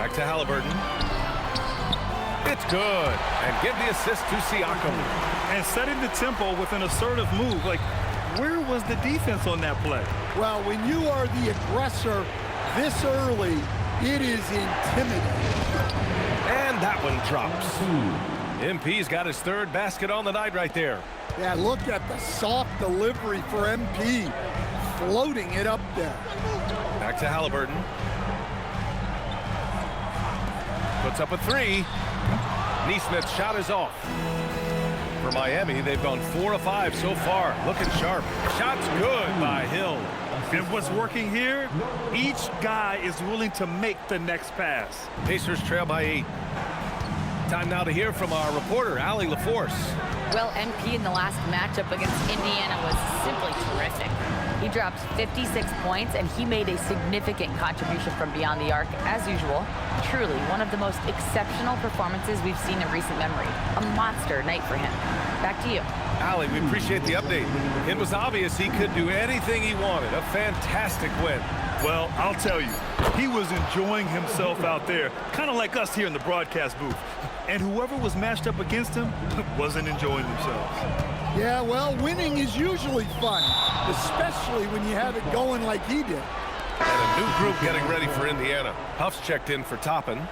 Back to Halliburton. It's good. And give the assist to Siakam. And setting the tempo with an assertive move. Like, where was the defense on that play? Well, when you are the aggressor this early, it is intimidating. And that one drops. MP's got his third basket on the night right there. Yeah, look at the soft delivery for MP. Floating it up there. Back to Halliburton. Puts up a three. Neesmith's shot is off. For Miami, they've gone 4 of 5 so far. Looking sharp. Shot's good by Hill. And what's working here? Each guy is willing to make the next pass. Pacers trail by 8. Time now to hear from our reporter, Allie LaForce. Well, MP in the last matchup against Indiana was simply terrific. He dropped 56 points, and he made a significant contribution from beyond the arc, as usual. Truly, one of the most exceptional performances we've seen in recent memory. A monster night for him. Back to you. Allie, we appreciate the update. It was obvious he could do anything he wanted. A fantastic win. Well, I'll tell you, he was enjoying himself out there, kind of like us here in the broadcast booth. And whoever was matched up against him wasn't enjoying themselves. Yeah, well, winning is usually fun, especially when you have it going like he did. And a new group getting ready for Indiana. Huff's checked in for Toppin.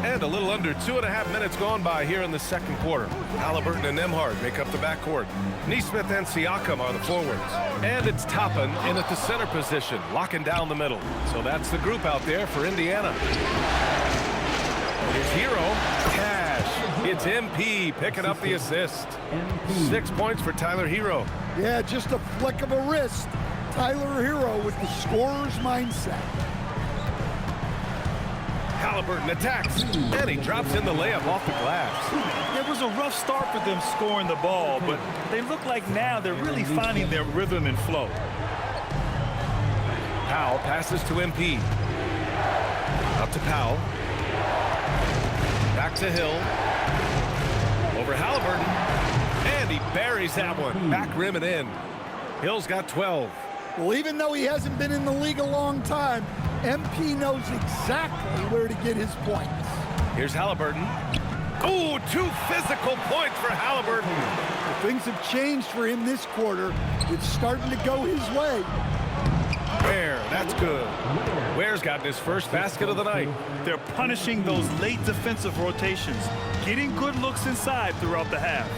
And a little under 2.5 minutes gone by here in the second quarter. Halliburton and Nembhard make up the backcourt. Neesmith and Siakam are the forwards. And it's Toppin in at the center position, locking down the middle. So that's the group out there for Indiana. Here's Hero. Cash. It's MP picking up the assist. 6 points for Tyler Hero. Yeah, just a flick of a wrist. Tyler Hero with the scorer's mindset. Halliburton attacks, and he drops in the layup off the glass. It was a rough start for them scoring the ball, but they look like now they're really finding their rhythm and flow. Powell passes to MP. Up to Powell. Back to Hill. Over Halliburton. And he buries that one. Back rim and in. Hill's got 12. Well, even though he hasn't been in the league a long time, MP knows exactly where to get his points. Here's Halliburton. Ooh, 2 physical points for Halliburton. Well, things have changed for him this quarter. It's starting to go his way. Ware, that's good. Ware's gotten his first basket of the night. They're punishing those late defensive rotations, getting good looks inside throughout the half.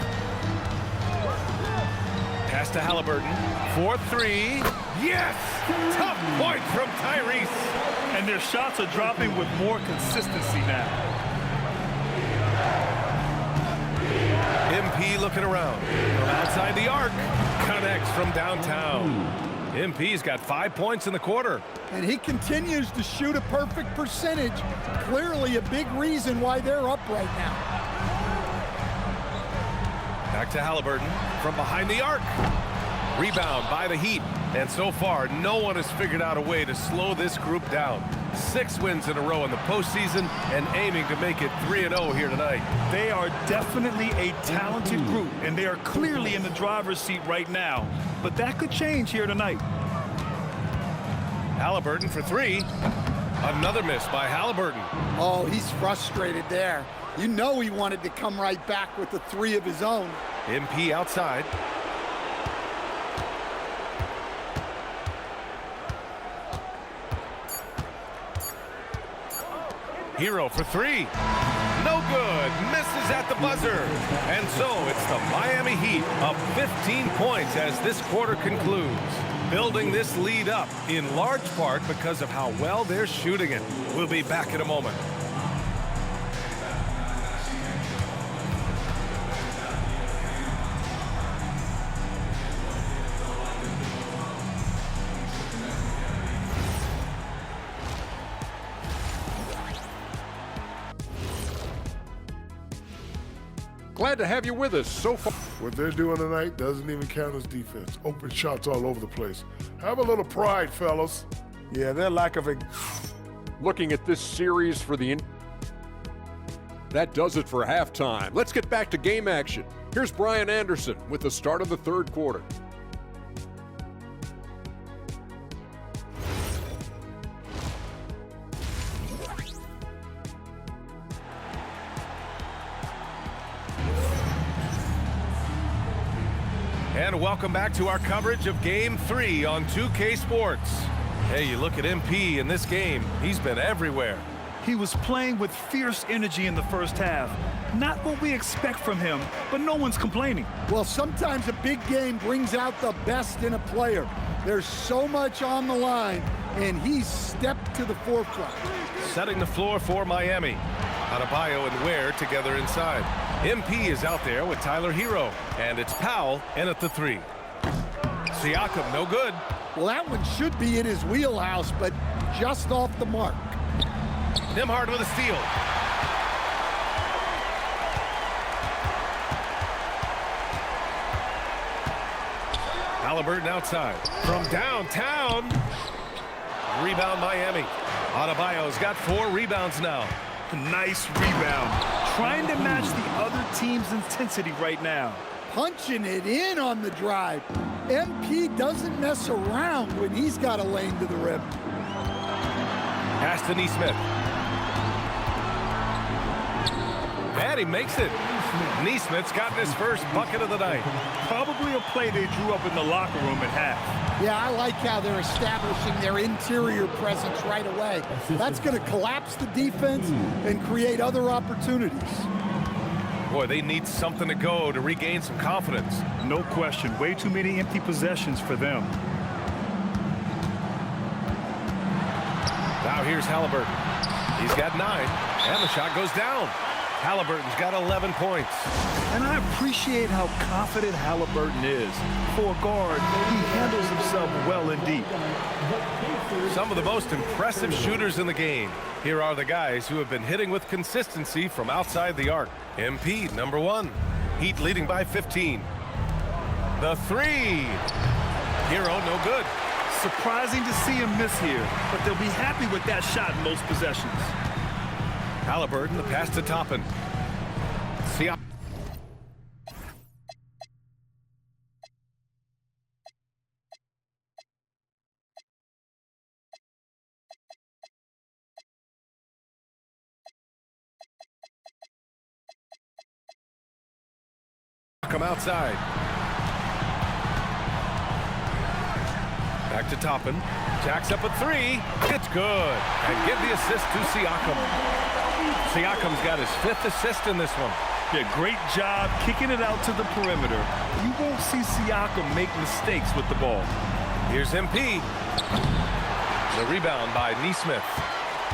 Pass to Halliburton. 4-3. Yes! Tough point from Tyrese. And their shots are dropping with more consistency now. MP looking around. From outside the arc. Connects from downtown. MP's got 5 points in the quarter. And he continues to shoot a perfect percentage. Clearly a big reason why they're up right now. Back to Halliburton from behind the arc. Rebound by the Heat. And so far, no one has figured out a way to slow this group down. 6 wins in a row in the postseason and aiming to make it 3-0 here tonight. They are definitely a talented group, and they are clearly in the driver's seat right now. But that could change here tonight. Halliburton for 3. Another miss by Halliburton. Oh, he's frustrated there. You know he wanted to come right back with the 3 of his own. MP outside. Hero for 3. No good. Misses at the buzzer. And so it's the Miami Heat up 15 points as this quarter concludes. Building this lead up in large part because of how well they're shooting it. We'll be back in a moment. Glad to have you with us so far. What they're doing tonight doesn't even count as defense. Open shots all over the place. Have a little pride, fellas. Yeah, their lack of looking at this series for the That does it for halftime. Let's get back to game action. Here's Brian Anderson with the start of the third quarter. And welcome back to our coverage of Game 3 on 2K Sports. Hey, you look at MP in this game, he's been everywhere. He was playing with fierce energy in the first half. Not what we expect from him, but no one's complaining. Well, sometimes a big game brings out the best in a player. There's so much on the line, and he's stepped to the forefront. Setting the floor for Miami. Adebayo and Ware together inside. MP is out there with Tyler Hero, and it's Powell in at the 3. Siakam, no good. Well, that one should be in his wheelhouse, but just off the mark. Nembhard with a steal. Halliburton outside. From downtown. Rebound Miami. Adebayo's got 4 rebounds now. Nice rebound. Trying to match the other team's intensity right now. Punching it in on the drive. MP doesn't mess around when he's got a lane to the rim. Pass to Nesmith. And he makes it. Nesmith's gotten his first bucket of the night. Probably a play they drew up in the locker room at half. Yeah, I like how they're establishing their interior presence right away. That's going to collapse the defense and create other opportunities. Boy, they need something to go to regain some confidence. No question. Way too many empty possessions for them. Now here's Halliburton. He's got 9, and the shot goes down. Halliburton's got 11 points. And I appreciate how confident Halliburton is. For a guard, he handles himself well and deep. Some of the most impressive shooters in the game. Here are the guys who have been hitting with consistency from outside the arc. MP, number 1. Heat leading by 15. The 3. Hero, no good. Surprising to see him miss here, but they'll be happy with that shot in most possessions. Halliburton, the pass to Toppin. Siakam. Come outside. Back to Toppin. Jacks up a 3. It's good. And give the assist to Siakam. Siakam's got his 5th assist in this one. Yeah, great job kicking it out to the perimeter. You won't see Siakam make mistakes with the ball. Here's MP. The rebound by Nesmith.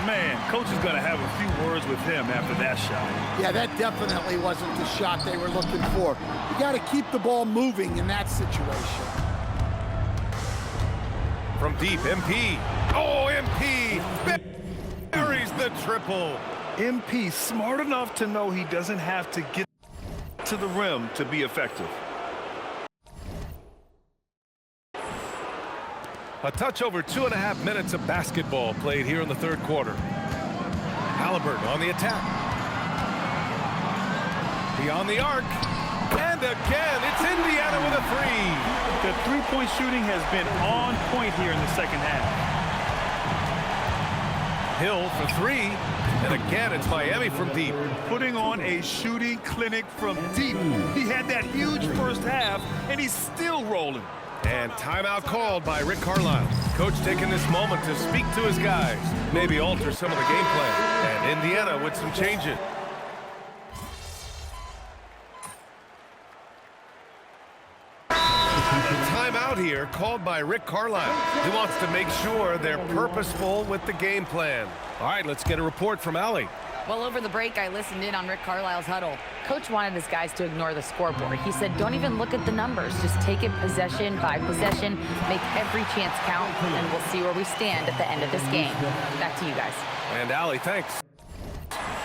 Man, coach is going to have a few words with him after that shot. Yeah, that definitely wasn't the shot they were looking for. You got to keep the ball moving in that situation. From deep, MP. Oh, MP buries the triple. MP smart enough to know he doesn't have to get to the rim to be effective. A touch over 2.5 minutes of basketball played here in the third quarter. Halliburton on the attack. Beyond the arc. And again, it's Indiana with a 3. The three-point shooting has been on point here in the second half. Hill for 3. And again, it's Miami from deep. Putting on a shooting clinic from deep. He had that huge first half, and he's still rolling. And timeout called by Rick Carlisle. Coach taking this moment to speak to his guys, maybe alter some of the game plan. And Indiana with some changes. Timeout here called by Rick Carlisle. He wants to make sure they're purposeful with the game plan. All right, let's get a report from Allie. Well, over the break, I listened in on Rick Carlisle's huddle. Coach wanted his guys to ignore the scoreboard. He said, don't even look at the numbers. Just take it possession by possession, make every chance count, and we'll see where we stand at the end of this game. Back to you guys. And Allie, thanks.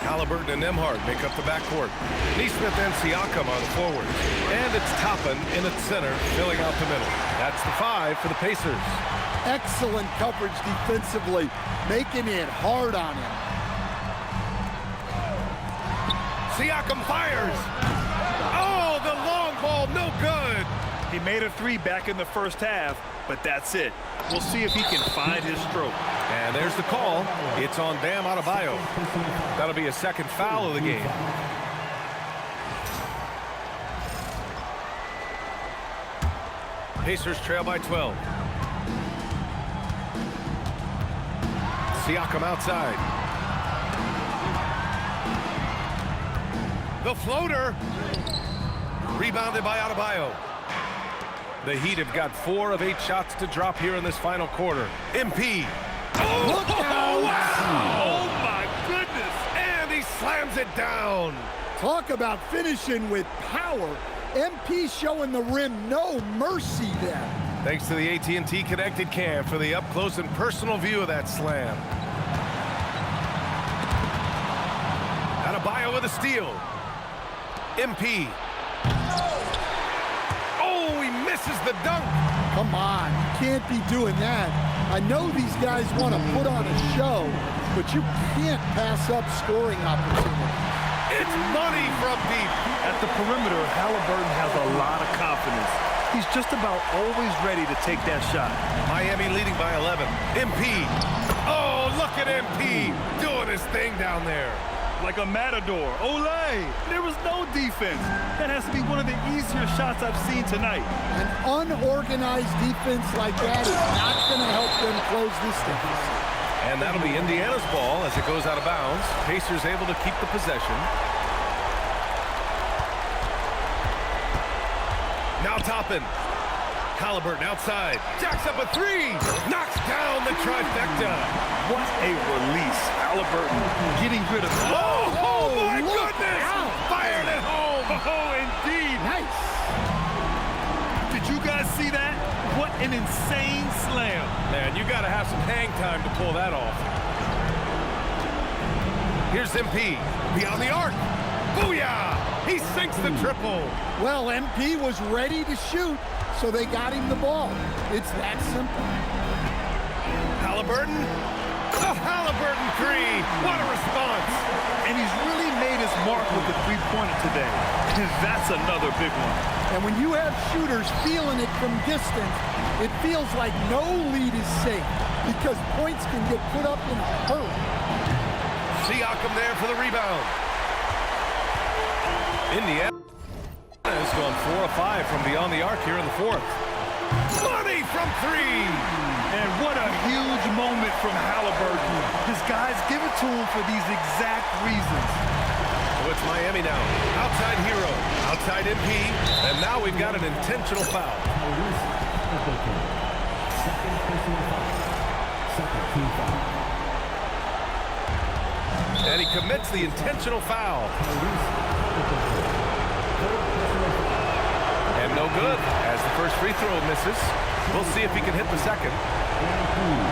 Halliburton and Nembhard make up the backcourt. Nesmith and Siakam are the forwards. And it's Toppin in its center, filling out the middle. That's the 5 for the Pacers. Excellent coverage defensively, making it hard on him. Siakam fires. Oh, the long ball, no good. He made a three back in the first half, but that's it. We'll see if he can find his stroke. And there's the call. It's on Bam Adebayo. That'll be a second foul of the game. Pacers trail by 12. Siakam outside. The floater. Rebounded by Adebayo. The Heat have got 4 of 8 shots to drop here in this final quarter. MP. Oh, Look out! wow! Oh, my goodness! And he slams it down. Talk about finishing with power. MP showing the rim no mercy there. Thanks to the AT&T Connected Cam for the up-close and personal view of that slam. Adebayo with a steal. MP. Oh, he misses the dunk. Come on, you can't be doing that. I know these guys want to put on a show, but you can't pass up scoring opportunity. It's money from deep. At the perimeter, Halliburton has a lot of confidence. He's just about always ready to take that shot. Miami leading by 11. MP. Oh, look at MP doing his thing down there. Like a matador. Olay! There was no defense. That has to be one of the easier shots I've seen tonight. An unorganized defense like that is not going to help them close this deficit. And that'll be Indiana's ball as it goes out of bounds. Pacers able to keep the possession. Now Toppin. Halliburton outside. Jacks up a three. Knocks down the trifecta. What a release. Halliburton getting rid of it. Oh my look goodness! out. Fired at home. Oh, indeed. Nice. Did you guys see that? What an insane slam. Man, you got to have some hang time to pull that off. Here's MP. Beyond the arc. Booyah! He sinks the triple. Well, MP was ready to shoot, so they got him the ball. It's that simple. Halliburton. The Halliburton three. What a response. And he's really made his mark with the three-pointer today. That's another big one. And when you have shooters feeling it from distance, it feels like no lead is safe because points can get put up in a hurry. Siakam there for the rebound. Indiana has gone 4 of 5 from beyond the arc here in the fourth. Money from three. And what a huge moment from Halliburton. His guys give it to him for these exact reasons. So it's Miami now. Outside hero. Outside MP. And now we've got an intentional foul. And he commits the intentional foul. And no good as the first free throw misses. We'll see if he can hit the second.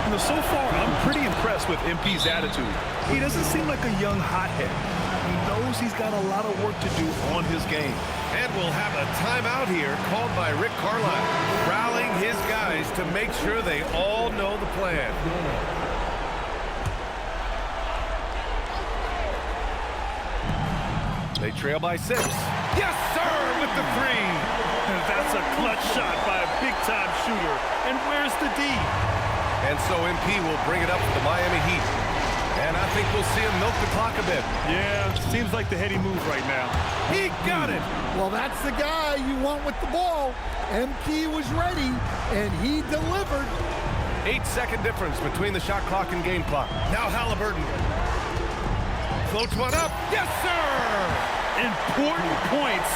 You know, so far, I'm pretty impressed with MP's attitude. He doesn't seem like a young hothead. He knows he's got a lot of work to do on his game. And we'll have a timeout here called by Rick Carlisle, rallying his guys to make sure they all know the plan. They trail by 6. Yes, sir, with the three. And that's a clutch shot by a big-time shooter. And where's the D? And so MP will bring it up for the Miami Heat. And I think we'll see him milk the clock a bit. Yeah, seems like the heady move right now. He got it. Well, that's the guy you want with the ball. MP was ready, and he delivered. 8-second difference between the shot clock and game clock. Now Halliburton. Floats one up. Yes, sir! Important points.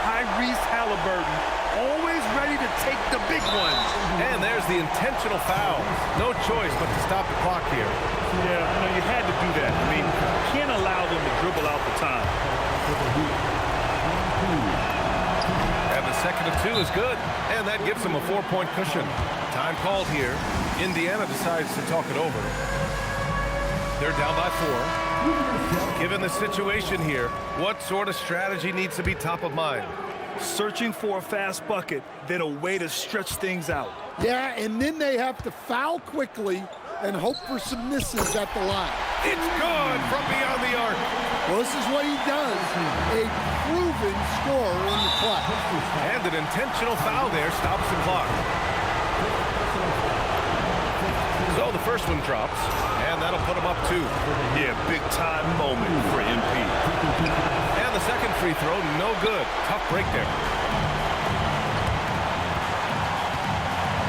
Tyrese Halliburton, always ready to take the big one. And there's the intentional foul. No choice but to stop the clock here. Yeah, no, you had to do that. I mean, you can't allow them to dribble out the time. And the second of 2 is good. And that gives them a 4-point cushion. Time called here. Indiana decides to talk it over. They're down by 4. Given the situation here, what sort of strategy needs to be top of mind? Searching for a fast bucket, then a way to stretch things out. Yeah, and then they have to foul quickly and hope for some misses at the line. It's good from beyond the arc. Well, this is what he does. A proven scorer in the clutch. And an intentional foul there stops the clock. So the first one drops, and that'll put him up 2. Yeah, big-time moment for MP. And the second free throw, no good. Tough break there.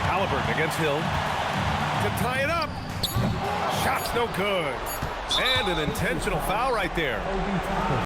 Halliburton against Hill to tie it up. Shot's no good. And an intentional foul right there.